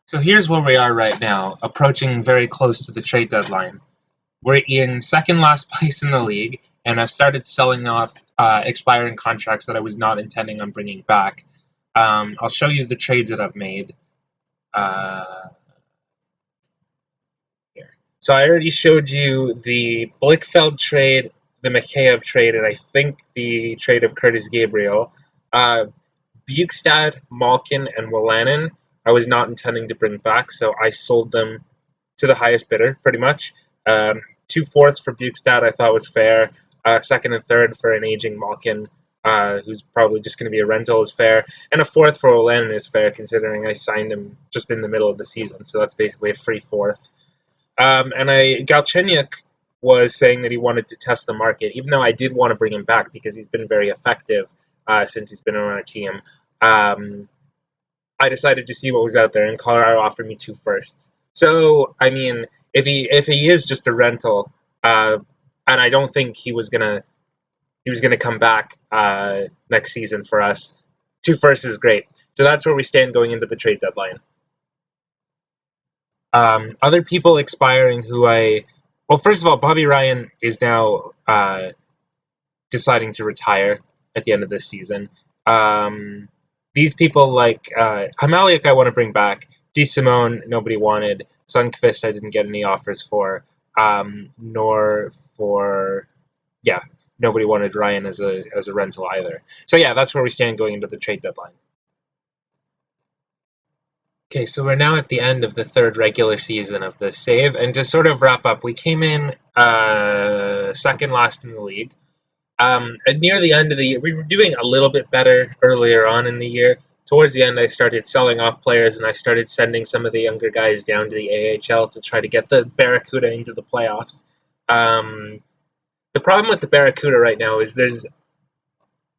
So here's where we are right now, approaching very close to the trade deadline. We're in second last place in the league, and I've started selling off expiring contracts that I was not intending on bringing back. I'll show you the trades that I've made. Here. So I already showed you the Blickfeld trade, the Mikheyev trade, and I think the trade of Curtis Gabriel. Bukestad, Malkin, and Wolanin I was not intending to bring back, so I sold them to the highest bidder, pretty much. 2/4 for Bukestad I thought was fair. Second and third for an aging Malkin, who's probably just going to be a rental, is fair. And a fourth for Wolanin is fair, considering I signed him just in the middle of the season, so that's basically a free fourth. Galchenyuk was saying that he wanted to test the market, even though I did want to bring him back because he's been very effective since he's been on our team. I decided to see what was out there, and Colorado offered me 2 firsts. So, I mean, if he is just a rental, and I don't think he was gonna come back next season for us, 2 firsts is great. So that's where we stand going into the trade deadline. Other people expiring well, first of all, Bobby Ryan is now deciding to retire at the end of this season. These people like Hamaliuk I want to bring back. DeSimone, nobody wanted. Sundqvist I didn't get any offers for. Nobody wanted Ryan as a rental either. So yeah, that's where we stand going into the trade deadline. Okay, so we're now at the end of the third regular season of the save, and to sort of wrap up, we came in second last in the league. Near the end of the year, we were doing a little bit better earlier on in the year. Towards the end, I started selling off players, and I started sending some of the younger guys down to the AHL to try to get the Barracuda into the playoffs. The problem with the Barracuda right now is there's,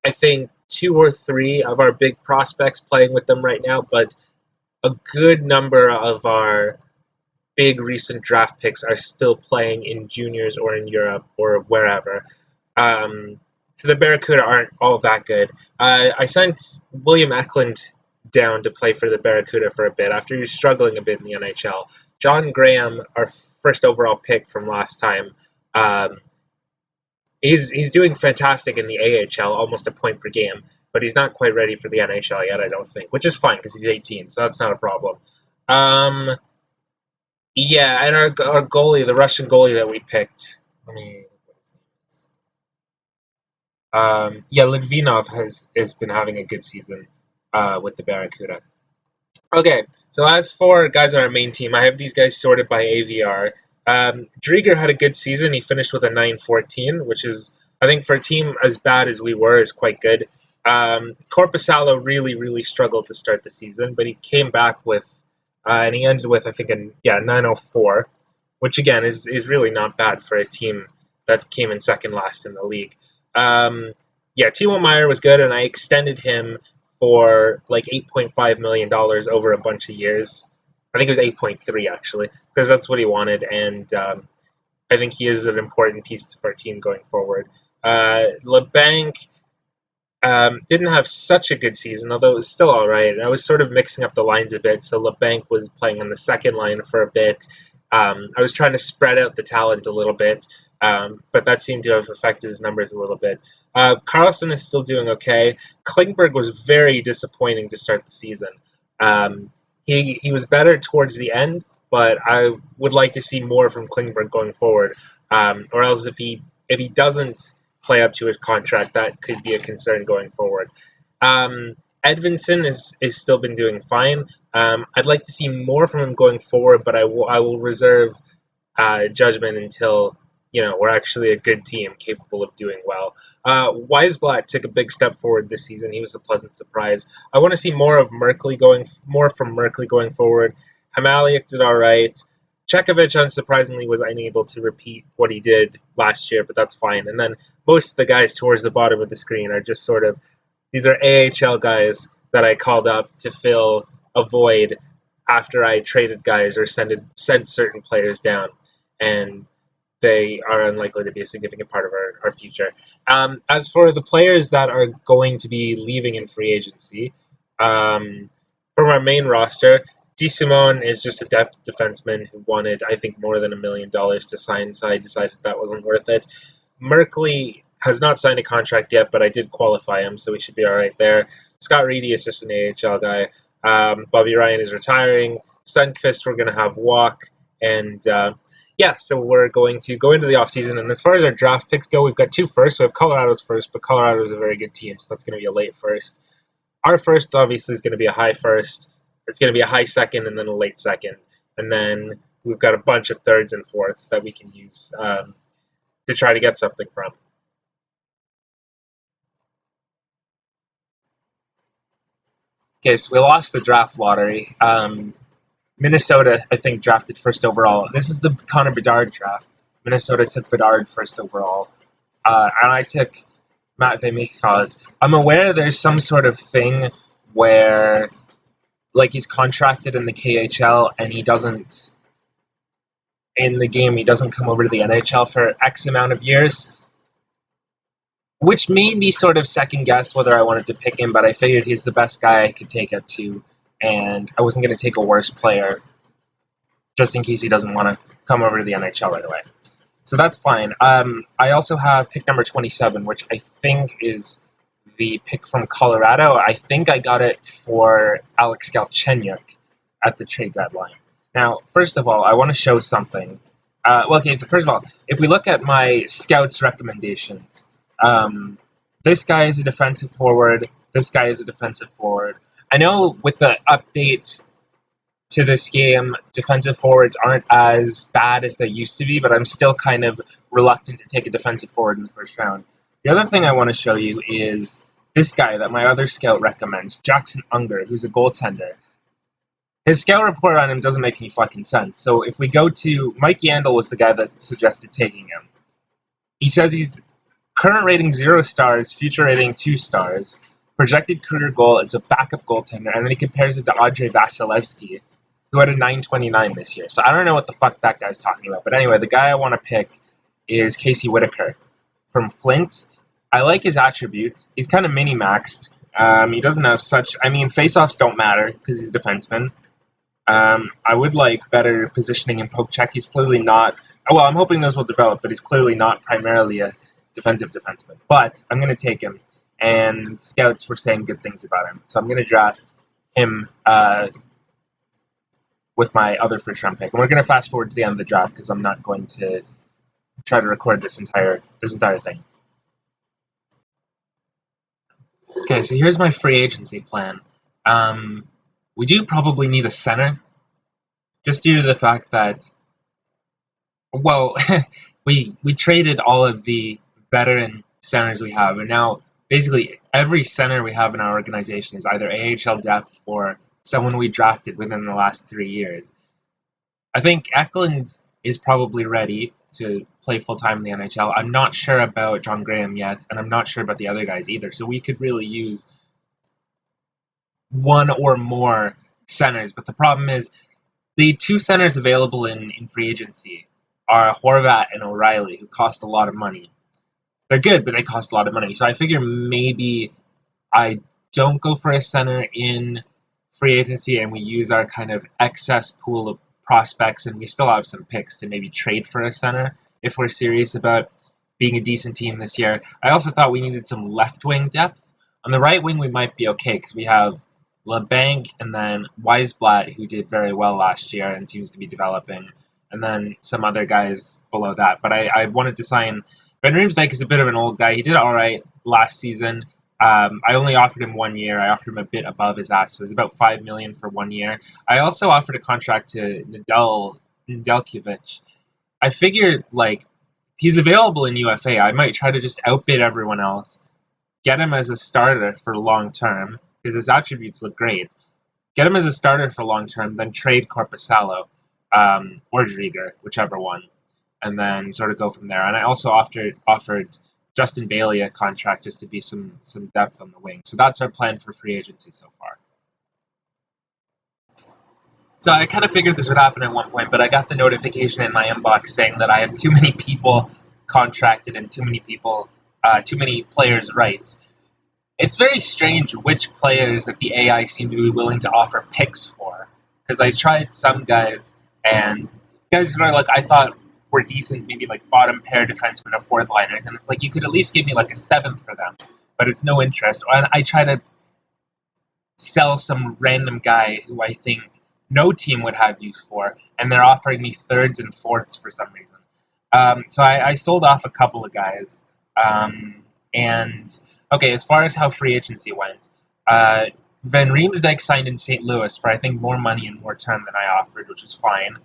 I think, 2 or 3 of our big prospects playing with them right now, but a good number of our big recent draft picks are still playing in juniors or in Europe or wherever. So the Barracuda aren't all that good. I sent William Eklund down to play for the Barracuda for a bit after he was struggling a bit in the NHL. John Graham, our first overall pick from last time, he's doing fantastic in the AHL, almost a point per game, but he's not quite ready for the NHL yet, I don't think, which is fine because he's 18, so that's not a problem. Yeah, and our goalie, the Russian goalie that we picked, Litvinov has been having a good season with the Barracuda. Okay, so as for guys on our main team, I have these guys sorted by AVR. Drieger had a good season. He finished with a 914, which is, I think, for a team as bad as we were, is quite good. Korpisalo really, really struggled to start the season, but he came back with, and he ended with, I think, 904, which again is really not bad for a team that came in second last in the league. Timo Meier was good, and I extended him for like $8.5 million over a bunch of years. I think it was 8.3 actually, because that's what he wanted, and I think he is an important piece of our team going forward. LeBanc didn't have such a good season, although it was still all right. I was sort of mixing up the lines a bit, so LeBanc was playing on the second line for a bit. I was trying to spread out the talent a little bit, but that seemed to have affected his numbers a little bit. Carlson is still doing okay. Klingberg was very disappointing to start the season. He was better towards the end, but I would like to see more from Klingberg going forward. Or else if he doesn't play up to his contract, that could be a concern going forward. Edvinson is still been doing fine. I'd like to see more from him going forward, but I will reserve judgment until we're actually a good team capable of doing well. Weisblatt took a big step forward this season. He was a pleasant surprise. I want to see more from Merkley going forward. Hamaliuk did all right. Chekovich, unsurprisingly, was unable to repeat what he did last year, but that's fine. And then most of the guys towards the bottom of the screen are just sort of, these are AHL guys that I called up to fill a void after I traded guys or sent certain players down. And they are unlikely to be a significant part of our future. As for the players that are going to be leaving in free agency, from our main roster, DeSimone is just a depth defenseman who wanted, I think, more than $1 million to sign, so I decided that wasn't worth it. Merkley has not signed a contract yet, but I did qualify him, so we should be all right there. Scott Reedy is just an AHL guy. Bobby Ryan is retiring. Sundqvist, we're going to have walk. And yeah, so we're going to go into the offseason. And as far as our draft picks go, we've got 2 firsts. We have Colorado's first, but Colorado is a very good team, so that's going to be a late first. Our first, obviously, is going to be a high first. It's going to be a high second and then a late second. And then we've got a bunch of thirds and fourths that we can use to try to get something from. Okay, so we lost the draft lottery. Minnesota, I think, drafted first overall. This is the Connor Bedard draft. Minnesota took Bedard first overall. And I took Matt Vemikov. I'm aware there's some sort of thing where, like, he's contracted in the KHL and he doesn't, in the game, he doesn't come over to the NHL for X amount of years, which made me sort of second guess whether I wanted to pick him, but I figured he's the best guy I could take at 2, and I wasn't going to take a worse player just in case he doesn't want to come over to the NHL right away. So that's fine. I also have pick number 27, which I think is the pick from Colorado. I think I got it for Alex Galchenyuk at the trade deadline. Now, first of all, I want to show something. So first of all, if we look at my scouts recommendations, this guy is a defensive forward. This guy is a defensive forward. I know with the update to this game, defensive forwards aren't as bad as they used to be, but I'm still kind of reluctant to take a defensive forward in the first round. The other thing I want to show you is this guy that my other scout recommends, Jackson Unger, who's a goaltender. His scout report on him doesn't make any fucking sense. So if we go to Mike Yandel was the guy that suggested taking him. He says he's current rating 0 stars, future rating 2 stars, projected career goal is a backup goaltender, and then he compares it to Andrei Vasilevsky, who had a 929 this year. So I don't know what the fuck that guy's talking about. But anyway, the guy I want to pick is Casey Whitaker from Flint. I like his attributes. He's kind of mini-maxed. He doesn't have such... I mean, face-offs don't matter because he's a defenseman. I would like better positioning in poke check. He's clearly not... Well, I'm hoping those will develop, but he's clearly not primarily a defensive defenseman. But I'm going to take him, and scouts were saying good things about him. So I'm going to draft him with my other first round pick. And we're going to fast forward to the end of the draft because I'm not going to try to record this entire thing. Okay, so here's my free agency plan. We do probably need a center, just due to the fact that, well, we traded all of the veteran centers we have, and now basically every center we have in our organization is either AHL depth or someone we drafted within the last 3 years. I think Eklund is probably ready to play full-time in the NHL. I'm not sure about John Graham yet, and I'm not sure about the other guys either. So we could really use one or more centers. But the problem is the 2 centers available in free agency are Horvat and O'Reilly, who cost a lot of money. They're good, but they cost a lot of money. So I figure maybe I don't go for a center in free agency and we use our kind of excess pool of prospects, and we still have some picks to maybe trade for a center if we're serious about being a decent team this year. I also thought we needed some left wing depth. On the right wing, we might be okay because we have LeBanc and then Weisblatt, who did very well last year and seems to be developing, and then some other guys below that. But I wanted to sign Ben Riemsdyk. Is a bit of an old guy. He did all right last season. I only offered him 1 year. I offered him a bit above his ask, so it was about $5 million for 1 year. I also offered a contract to Nedeljkovic. I figured, like, he's available in UFA. I might try to just outbid everyone else, get him as a starter for long term because his attributes look great. Get him as a starter for long term, then trade Korpisalo or Drieger, whichever one, and then sort of go from there. And I also offered Justin Bailey a contract just to be some depth on the wing. So that's our plan for free agency so far. So I kind of figured this would happen at one point, but I got the notification in my inbox saying that I have too many people contracted and too many players' rights. It's very strange which players that the AI seem to be willing to offer picks for, because I tried some guys, and guys who are like I thought were decent, maybe like bottom pair defensemen or fourth liners, and it's like you could at least give me like a seventh for them, but it's no interest. And I try to sell some random guy who I think no team would have use for, and they're offering me thirds and fourths for some reason. So I sold off a couple of guys. And okay, as far as how free agency went, Van Riemsdyk signed in St. Louis for I think more money and more term than I offered, which was fine.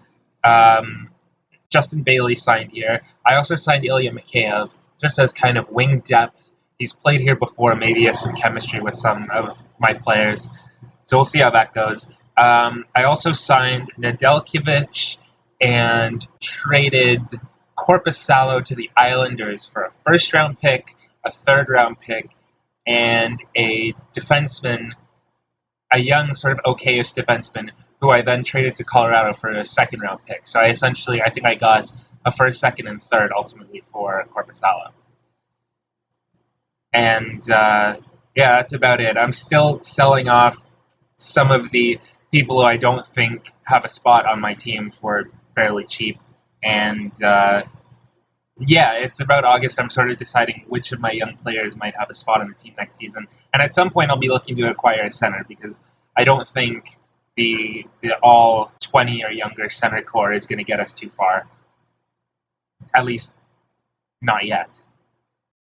Justin Bailey signed here. I also signed Ilya Mikheyev just as kind of wing depth. He's played here before. Maybe he has some chemistry with some of my players. So we'll see how that goes. I also signed Nedeljkovic and traded Korpisalo to the Islanders for a first-round pick, a third-round pick, and a defenseman, a young sort of okay-ish defenseman, who I then traded to Colorado for a second-round pick. So I think I got a first, second, and third ultimately for Korpisalo. And yeah, that's about it. I'm still selling off some of the people who I don't think have a spot on my team for fairly cheap. And yeah, it's about August. I'm sort of deciding which of my young players might have a spot on the team next season. And at some point, I'll be looking to acquire a center because I don't think the all 20 or younger center core is going to get us too far. At least, not yet.